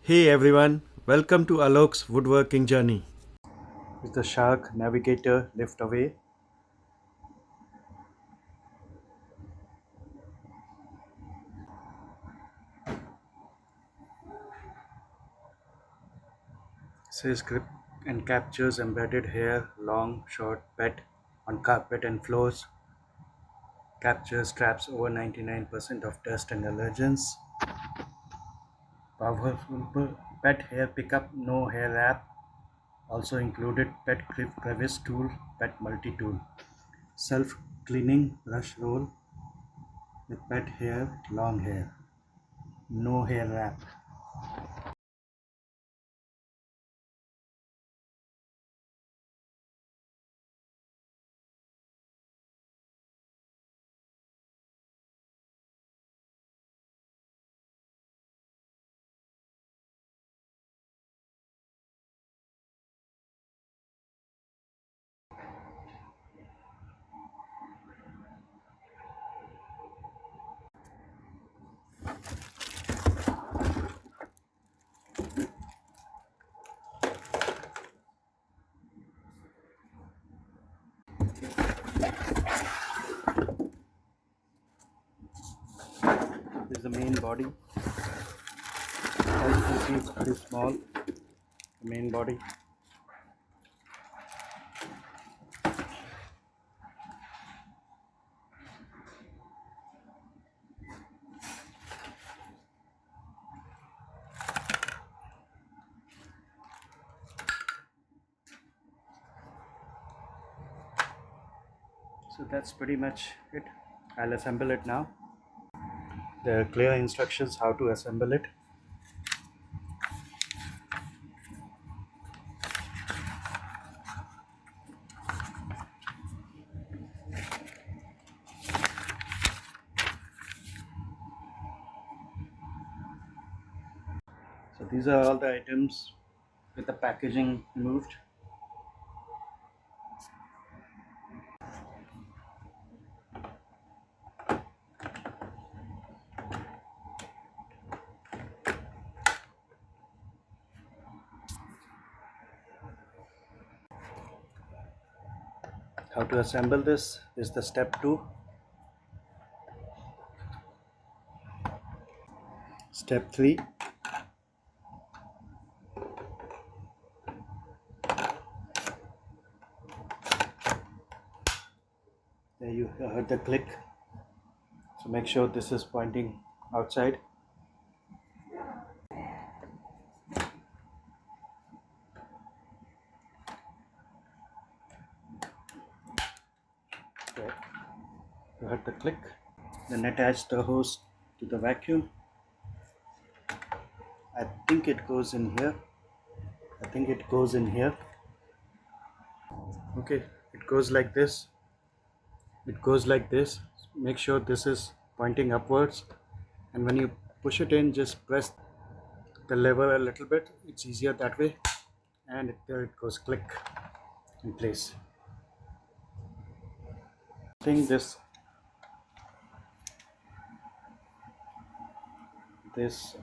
Hey everyone, welcome to Alok's woodworking journey. Is the shark navigator lift away? Says grip and captures embedded hair, long, short, pet on carpet and floors. Captures traps over 99% of dust and allergens. Powerful pet hair pickup, no hair wrap. Also included pet crevice tool, pet multi tool. Self cleaning brush roll with pet hair, long hair. No hair wrap. This is the main body. As you can see, it's pretty small. The main body. So that's pretty much it. I'll assemble it now. There are clear instructions how to assemble it. So these are all the items with the packaging removed. How to assemble this is the step 2. Step 3. There you heard the click. So make sure this is pointing outside. Okay. You heard the click. Then attach the hose to the vacuum. I think it goes in here. Okay, it goes like this. Make sure this is pointing upwards, and when you push it in, just press the lever a little bit. It's easier that way, and there it goes, click in place. I think this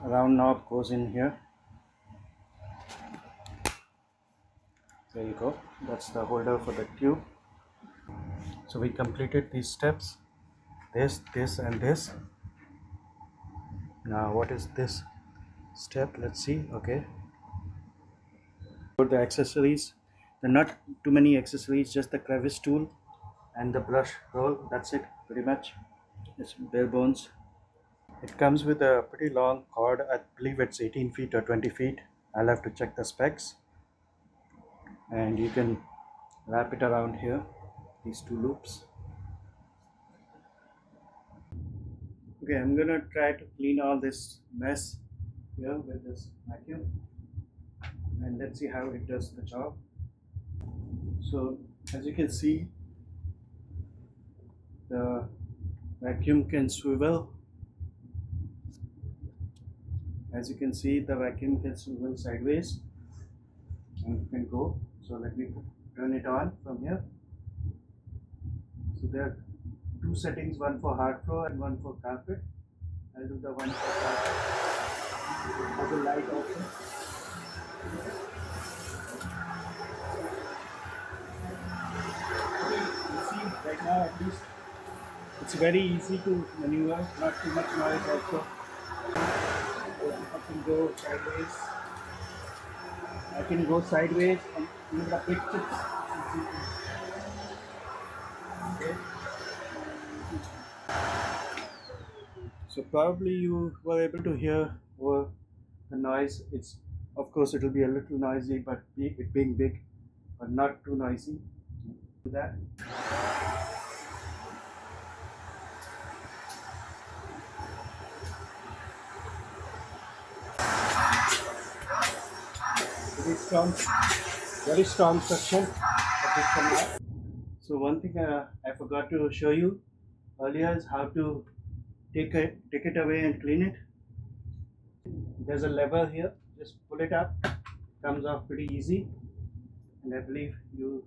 round knob goes in here. There you go. That's the holder for the tube. So we completed these steps, this and this. Now what is this step? Let's see. Okay, for the accessories, there are not too many accessories, just the crevice tool and the brush roll. That's it, pretty much. It's bare bones. It comes with a pretty long cord. I believe it's 18 feet or 20 feet. I'll have to check the specs. And you can wrap it around here, these two loops. Okay, I'm gonna try to clean all this mess here with this vacuum, and let's see how it does the job. So as you can see, the vacuum can swivel. As you can see, the vacuum can swivel sideways and can go. So let me turn it on from here. So there are two settings, one for hard floor and one for carpet. I'll do the one for carpet. Has a light also. You see right now at least it's very easy to maneuver, not too much noise also. I can go sideways. I can go sideways and even the big chips. Okay. So probably you were able to hear the noise. It's of course it will be a little noisy, but it being big, but not too noisy. Do that. Very strong suction that this can have. So one thing I forgot to show you earlier is how to take it away and clean it. There's a lever here. Just pull it up. Comes off pretty easy, and I believe you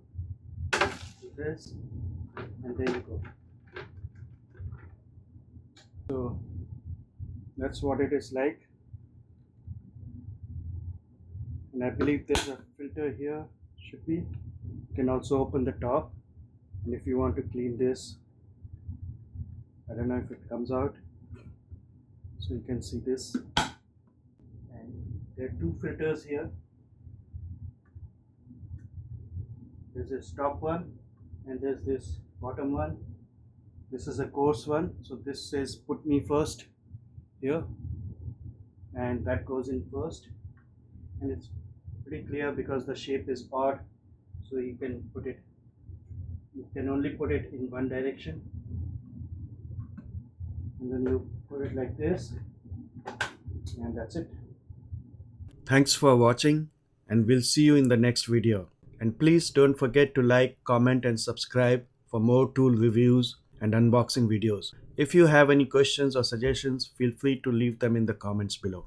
do this, and there you go. So that's what it is like. And I believe there's a filter here. Should be. You can also open the top, and if you want to clean this, I don't know if it comes out. So you can see this, and there are two filters here. There's this top one, and there's this bottom one. This is a coarse one, so this says put me first here, and that goes in first, and it's pretty clear because the shape is odd, so you can only put it in one direction, and then you put it like this, and that's it. Thanks for watching, and we'll see you in the next video. And please don't forget to like, comment and subscribe for more tool reviews and unboxing videos. If you have any questions or suggestions, feel free to leave them in the comments below.